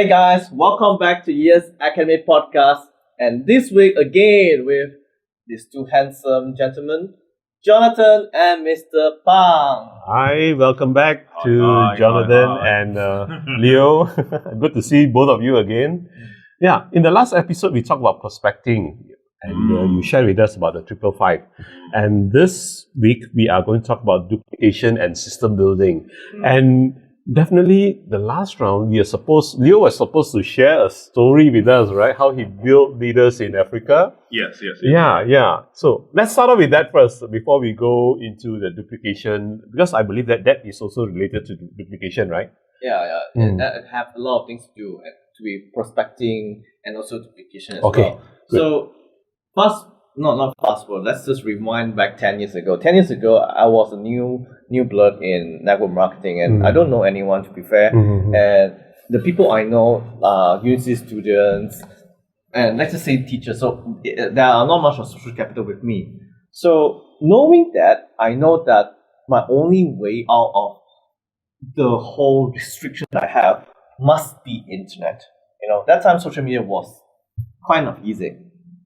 Hey guys, welcome back to Years Academy Podcast. And this week again with these two handsome gentlemen, Jonathan and Mr. Pang. Hi, welcome back to Hi, Jonathan hi. and Leo. Good to see both of you again. Yeah, in the last episode, we talked about prospecting and you shared with us about the 555. And this week, we are going to talk about duplication and system building. And definitely, the last round, Leo was supposed to share a story with us, right? How he built leaders in Africa. Yes. Yeah. So let's start off with that first before we go into the duplication, because I believe that is also related to duplication, right? Yeah. Mm. That have a lot of things to do to be prospecting and also duplication as Okay, well. good. So not fast forward. Let's just rewind back 10 years ago. 10 years ago, I was a new blood in network marketing, and I don't know anyone, to be fair. And the people I know are university students, and let's just say teachers. So there are not much of social capital with me. So knowing that, I know that my only way out of the whole restriction I have must be internet. That time social media was kind of easy.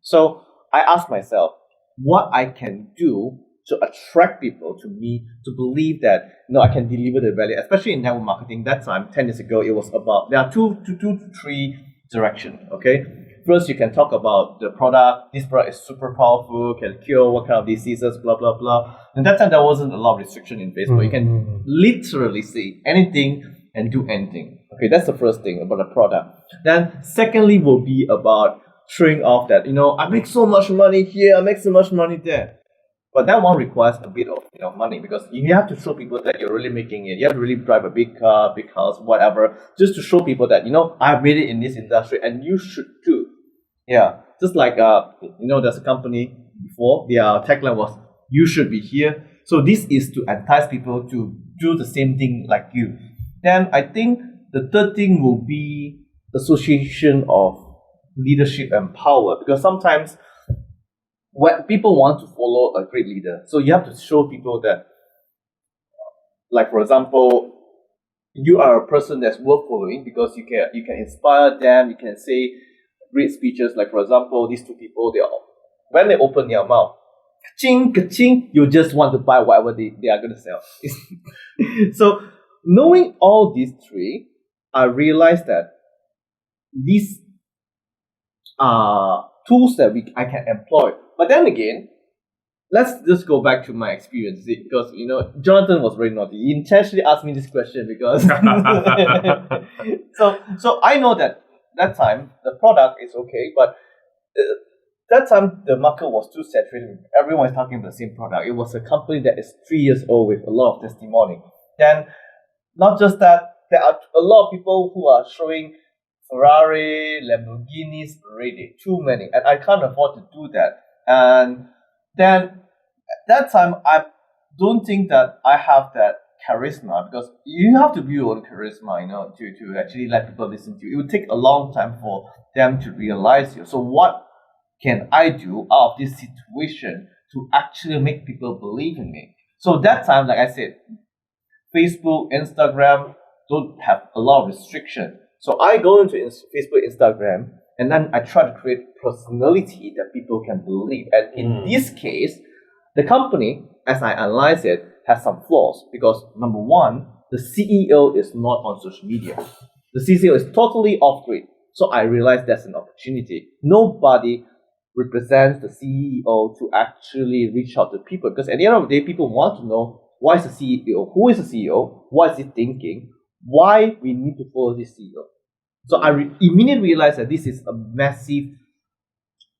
So I asked myself what I can do to attract people to me, to believe that I can deliver the value, especially in network marketing. That time, 10 years ago, it was about, there are two to three directions, okay? First, you can talk about the product. This product is super powerful, can cure what kind of diseases, blah, blah, blah. And that time, there wasn't a lot of restriction in Facebook. You can literally say anything and do anything. Okay, that's the first thing about the product. Then, secondly, will be about showing off that, I make so much money here, I make so much money there. But that one requires a bit of money, because you have to show people that you're really making it. You have to really drive a big car, big house, whatever, just to show people that, I've made it in this industry and you should too. Yeah. Just like, there's a company before, their tagline was, you should be here. So this is to entice people to do the same thing like you. Then I think the third thing will be association of leadership and power, because sometimes when people want to follow a great leader, so you have to show people that, like for example, you are a person that's worth following because you can inspire them. You can say great speeches. Like for example, these two people, when they open their mouth, ka-ching, ka-ching, you just want to buy whatever they are going to sell. So knowing all these three, I realized that these are tools that I can employ. But then again, let's just go back to my experience, because Jonathan was very naughty. He intentionally asked me this question because so I know that time the product is okay, but that time the market was too saturated. Everyone is talking about the same product. It was a company that is 3 years old with a lot of testimony. Then not just that, there are a lot of people who are showing Ferrari, Lamborghinis already, too many, and I can't afford to do that. And then at that time, I don't think that I have that charisma, because you have to build your own charisma, to actually let people listen to you. It would take a long time for them to realize you. So what can I do out of this situation to actually make people believe in me? So that time, like I said, Facebook, Instagram don't have a lot of restriction. So I go into Facebook, Instagram, and then I try to create personality that people can believe. And in this case, the company, as I analyze it, has some flaws, because number one, the CEO is not on social media. The CEO is totally off grid. So I realized that's an opportunity. Nobody represents the CEO to actually reach out to people, because at the end of the day, people want to know, why is the CEO, who is the CEO, what is he thinking, why we need to follow this CEO. So I immediately realized that this is a massive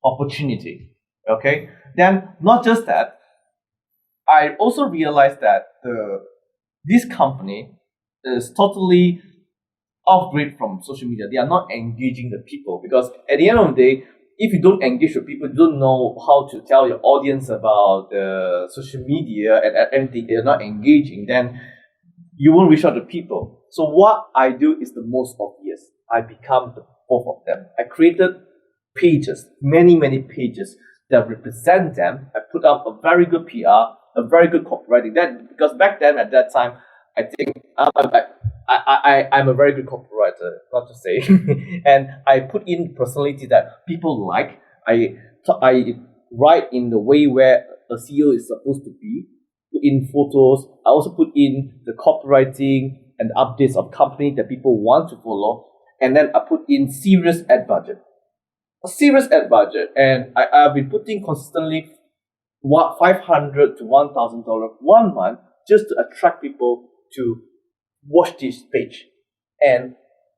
opportunity. Okay. Then not just that, I also realized that this company is totally off grid from social media. They are not engaging the people, because at the end of the day, if you don't engage with people, you don't know how to tell your audience about the social media and anything, they're not engaging, then you won't reach out to people. So what I do is the most obvious. I become the both of them. I created pages, many pages that represent them. I put up a very good PR, a very good copywriting. Because back then, at that time, I think I'm a very good copywriter, not to say. And I put in personality that people like. I write in the way where a CEO is supposed to be. Put in photos. I also put in the copywriting and updates of company that people want to follow. And then I put in serious ad budget. A serious ad budget. And I've been putting consistently $500 to $1,000 one month just to attract people to watch this page. And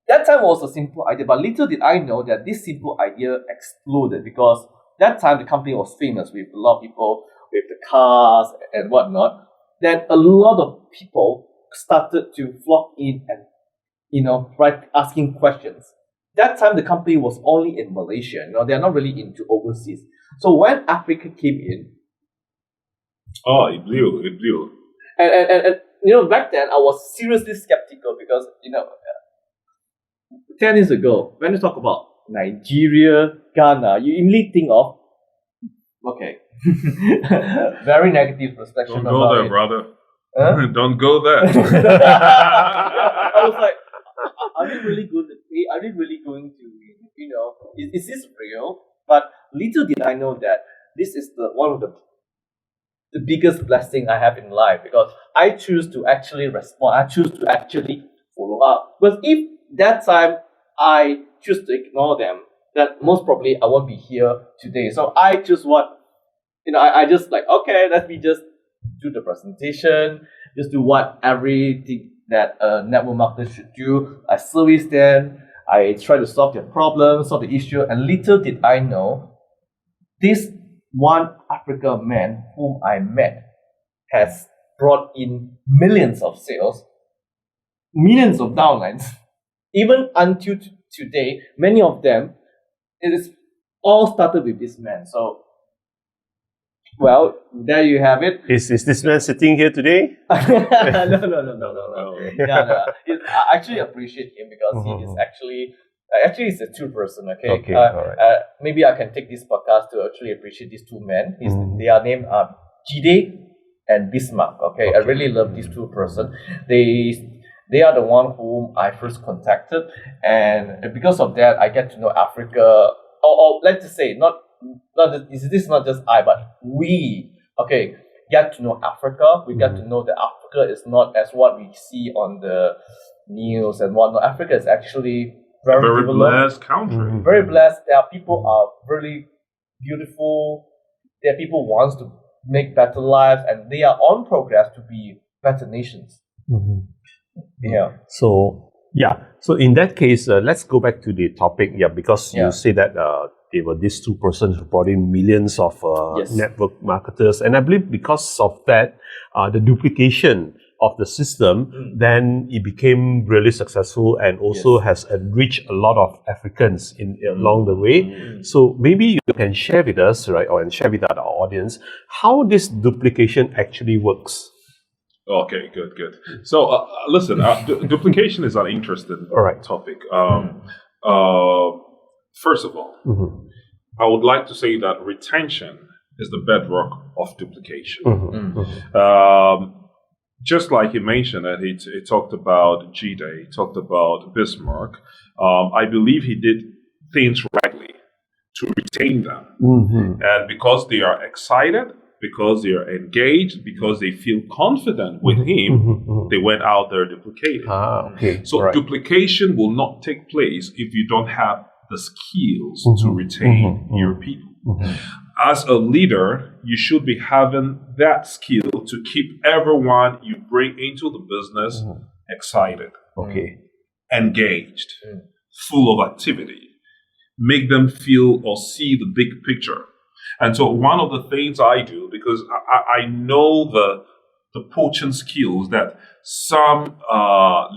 that time was a simple idea, but little did I know that this simple idea exploded, because that time the company was famous with a lot of people with the cars and whatnot. Then a lot of people started to flock in and asking questions. That time the company was only in Malaysia. They're not really into overseas. So when Africa came in, it blew. And back then I was seriously skeptical, because 10 years ago, when you talk about Nigeria, Ghana, you immediately think of, okay, very negative perspective. Don't go there, brother. Huh? Don't go there. I was like, are they really going to pay? Are they really going to, is this real? But little did I know that this is one of the biggest blessing I have in life, because I choose to actually respond. I choose to actually follow up. Because if that time I choose to ignore them, then most probably I won't be here today. So I choose I just like, okay, let me just do the presentation, just do what everything that a network marketer should do. I service them, I try to solve their problems, solve the issue, and little did I know, this one African man whom I met has brought in millions of sales, millions of downlines. Even until today, many of them, it is all started with this man. So, well, there you have it. Is this man sitting here today? No. I actually appreciate him, because he is actually it's a true person. Okay. All right. Maybe I can take this podcast to actually appreciate these two men. They are named Jide and Bismarck. Okay. I really love these two person. They are the one whom I first contacted, and because of that, I get to know Africa. Or let's just say, this is not just I, but we. Okay, get to know Africa. We get to know that Africa is not as what we see on the news and whatnot. Africa is actually very blessed country. Very blessed. There are people are really beautiful. There are people who wants to make better lives, and they are on progress to be better nations. Yeah. So in that case, let's go back to the topic. Yeah, because you say that they were these two persons who brought in millions of network marketers, and I believe because of that, the duplication of the system, then it became really successful and also has enriched a lot of Africans along the way. So maybe you can share with us, right, and share with our audience how this duplication actually works. Okay, good. So, listen, duplication is an interesting topic. First of all, I would like to say that retention is the bedrock of duplication. Just like he mentioned that he talked about Jide, he talked about Bismarck, I believe he did things rightly to retain them. And because they are excited, because they are engaged, because they feel confident with him, they went out there duplicating. So duplication will not take place if you don't have the skills to retain your people. As a leader, you should be having that skill to keep everyone you bring into the business excited, engaged, full of activity. Make them feel or see the big picture. And so one of the things I do, because I know the poaching skills that some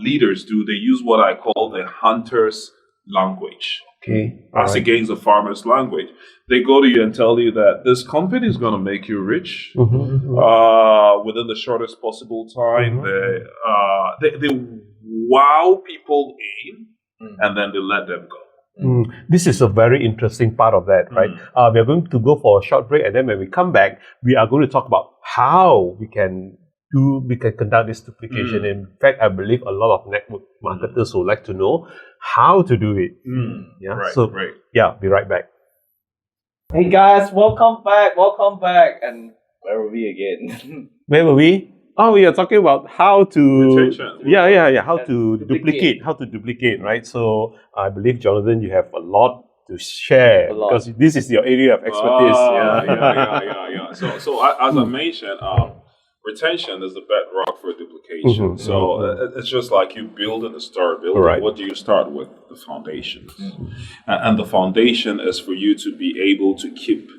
leaders do, they use what I call the hunter's language. Against the farmer's language. They go to you and tell you that this company is going to make you rich within the shortest possible time. They wow people in, and then they let them go. This is a very interesting part of that, right? We are going to go for a short break, and then when we come back, we are going to talk about how we can we can conduct this duplication. In fact, I believe a lot of network marketers would like to know how to do it. Yeah. Right, So right. yeah, be right back. Hey guys, welcome back. And where are we again? Where were we? Oh, we are talking about how to Retention. how to Duplicate. duplicate, right? So I believe, Jonathan, you have a lot to share A lot. because this is your area of expertise. Yeah. So as I mentioned, retention is the bedrock for duplication. It's just like you build and start building. Right. What do you start with? The foundations. And the foundation is for you to be able to keep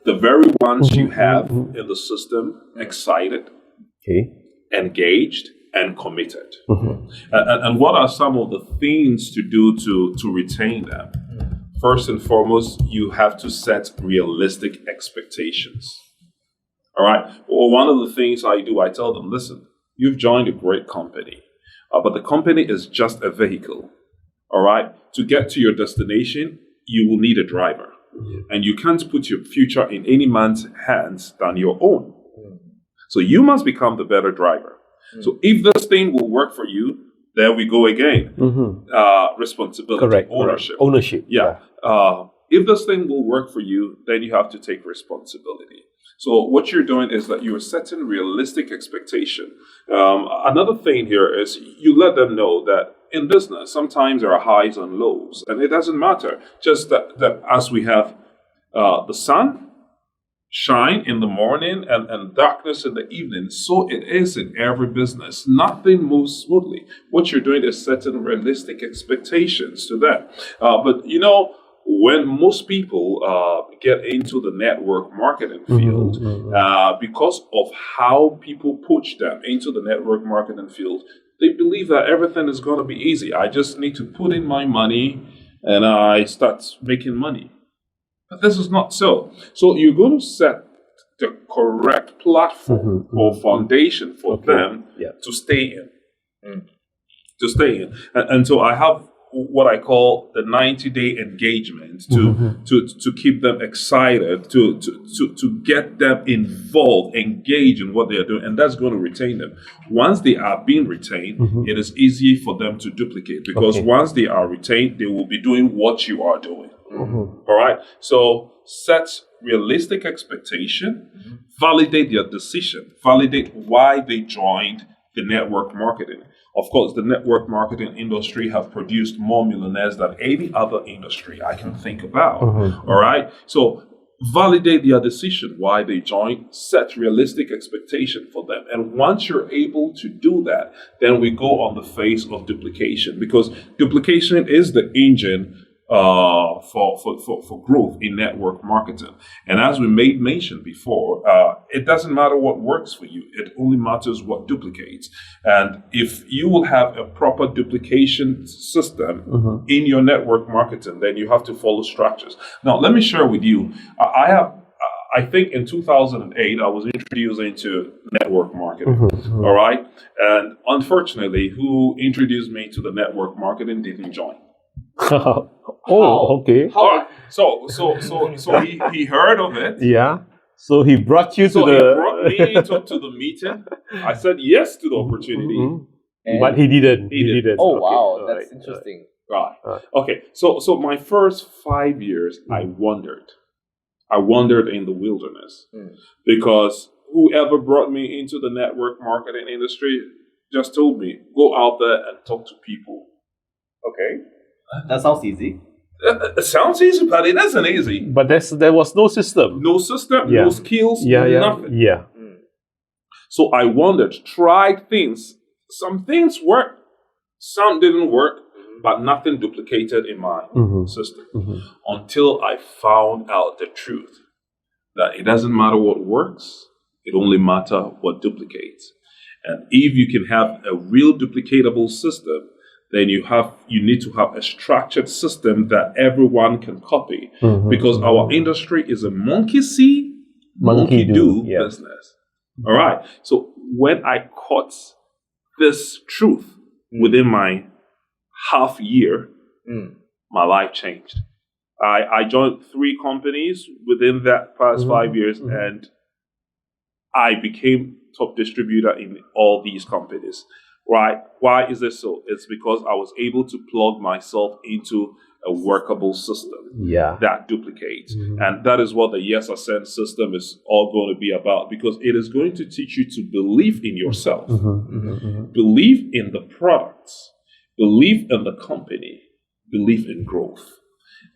the very ones you have in the system excited, engaged, and committed. And what are some of the things to do to retain them? First and foremost, you have to set realistic expectations. All right. Well, one of the things I do, I tell them, listen, you've joined a great company, but the company is just a vehicle. All right. To get to your destination, you will need a driver. And you can't put your future in any man's hands than your own. So you must become the better driver. So if this thing will work for you, there we go again. Responsibility, Correct. Ownership. Yeah. If this thing will work for you, then you have to take responsibility. So what you're doing is that you're setting realistic expectation. Another thing here is you let them know that in business, sometimes there are highs and lows, and it doesn't matter. Just that as we have the sun shine in the morning and darkness in the evening, so it is in every business. Nothing moves smoothly. What you're doing is setting realistic expectations to that. But when most people get into the network marketing field, because of how people push them into the network marketing field, they believe that everything is going to be easy. I just need to put in my money and I start making money. But this is not so. So you're going to set the correct platform or foundation for them to stay in. To stay in. And so I have what I call the 90-day engagement to keep them excited, to get them involved, engaged in what they are doing, and that's going to retain them. Once they are being retained, it is easy for them to duplicate because once they are retained, they will be doing what you are doing. All right. So set realistic expectation, validate their decision, validate why they joined the network marketing. Of course, the network marketing industry have produced more millionaires than any other industry I can think about. All right. So validate their decision, why they joined, set realistic expectation for them. And once you're able to do that, then we go on the phase of duplication, because duplication is the engine for growth in network marketing. And as we made mention before, it doesn't matter what works for you. It only matters what duplicates. And if you will have a proper duplication system in your network marketing, then you have to follow structures. Now, let me share with you, I think in 2008, I was introduced into network marketing. All right. And unfortunately, who introduced me to the network marketing didn't join. Okay. All right. So he heard of it. Yeah. So he brought you So to he brought me to the meeting. I said yes to the opportunity. But he didn't. He didn't. Oh, Okay. wow, All that's right. interesting. Right. Okay. So my first 5 years, I wandered in the wilderness because whoever brought me into the network marketing industry just told me, go out there and talk to people. Okay. That sounds easy. It sounds easy, but it isn't easy. But there was no system. No system, Yeah. no skills, Yeah. nothing. Yeah. So I wandered, tried things. Some things worked, some didn't work, but nothing duplicated in my system until I found out the truth that it doesn't matter what works, it only matters what duplicates. And if you can have a real duplicatable system, then you need to have a structured system that everyone can copy, because our industry is a monkey see, monkey do business. All right. So when I caught this truth within my half year, my life changed. I joined 3 companies within that past 5 years, and I became top distributor in all these companies. Right? Why is this so? It's because I was able to plug myself into a workable system that duplicates. And that is what the Yes Ascent system is all going to be about, because it is going to teach you to believe in yourself, believe in the products, believe in the company, believe in growth.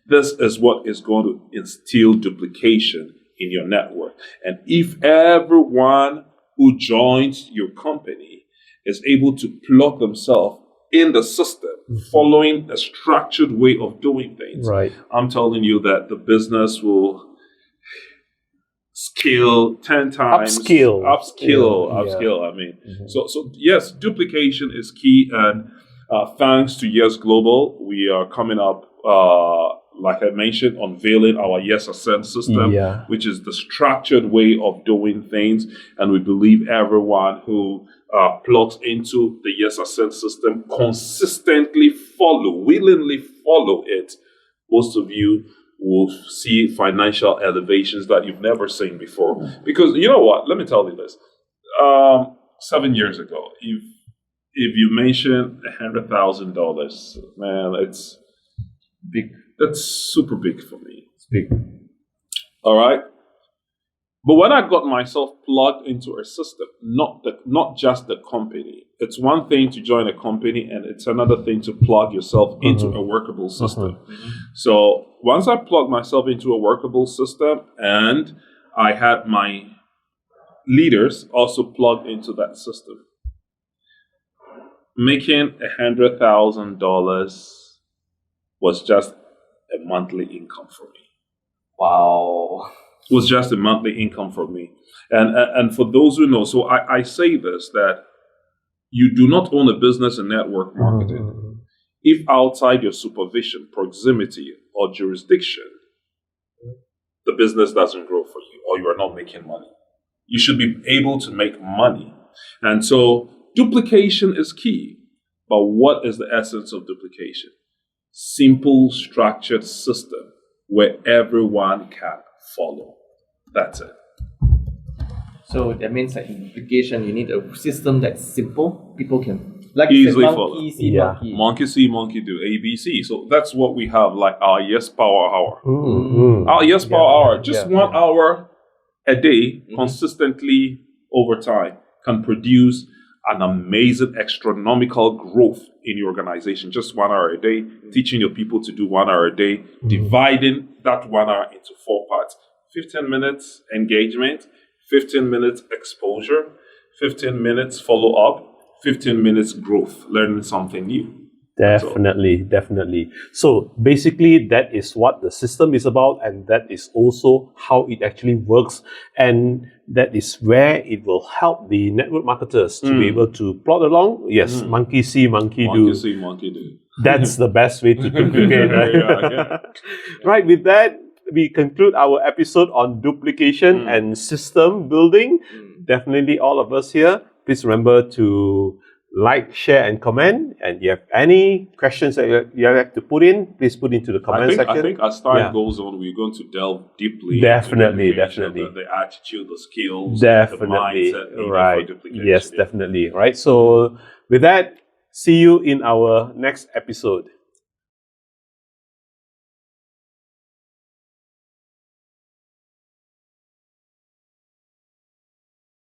This is what is going to instill duplication in your network. And if everyone who joins your company is able to plug themselves in the system, following a structured way of doing things, I'm telling you that the business will scale 10 times. Upskill. I mean, so yes, duplication is key. And thanks to Yes Global, we are coming up, like I mentioned, unveiling our Yes Ascent system, which is the structured way of doing things. And we believe everyone who plugs into the Yes Ascent system consistently willingly follow it, most of you will see financial elevations that you've never seen before. Because you know what? Let me tell you this. 7 years ago, if you mention $100,000, man, it's big. That's super big for me. It's big. All right. But when I got myself plugged into a system, not just the company. It's one thing to join a company, and it's another thing to plug yourself into a workable system. So once I plugged myself into a workable system, and I had my leaders also plugged into that system, making $100,000 was just a monthly income for me. Wow. It was just a monthly income for me. And for those who know, so I say this, that you do not own a business in network marketing if outside your supervision, proximity, or jurisdiction, the business doesn't grow for you or you are not making money. You should be able to make money. And so duplication is key. But what is the essence of duplication? Simple, structured system where everyone can follow. That's it. So that means that in duplication, you need a system that's simple. People can easily follow. Monkey see, monkey. Monkey see, monkey do. ABC. So that's what we have, like our Yes Power Hour. Our Yes Power Hour, just 1 hour a day, consistently over time, can produce an amazing astronomical growth in your organization. Just 1 hour a day, teaching your people to do 1 hour a day, dividing that 1 hour into 4 parts. 15 minutes engagement, 15 minutes exposure, 15 minutes follow up, 15 minutes growth, learning something new. Definitely. So basically, that is what the system is about, and that is also how it actually works. And that is where it will help the network marketers to be able to plot along. Yes, monkey see, monkey do. Monkey see, monkey do. That's the best way to duplicate, right? Right, with that, we conclude our episode on duplication and system building. Definitely all of us here, please remember to like, share, and comment. And if you have any questions that you have to put in, please put into the comment section. I think as time goes on, we're going to delve deeply. Definitely. The attitude, the skills, definitely. the mindset Right. for duplication. Yes, definitely. Right. So with that, see you in our next episode.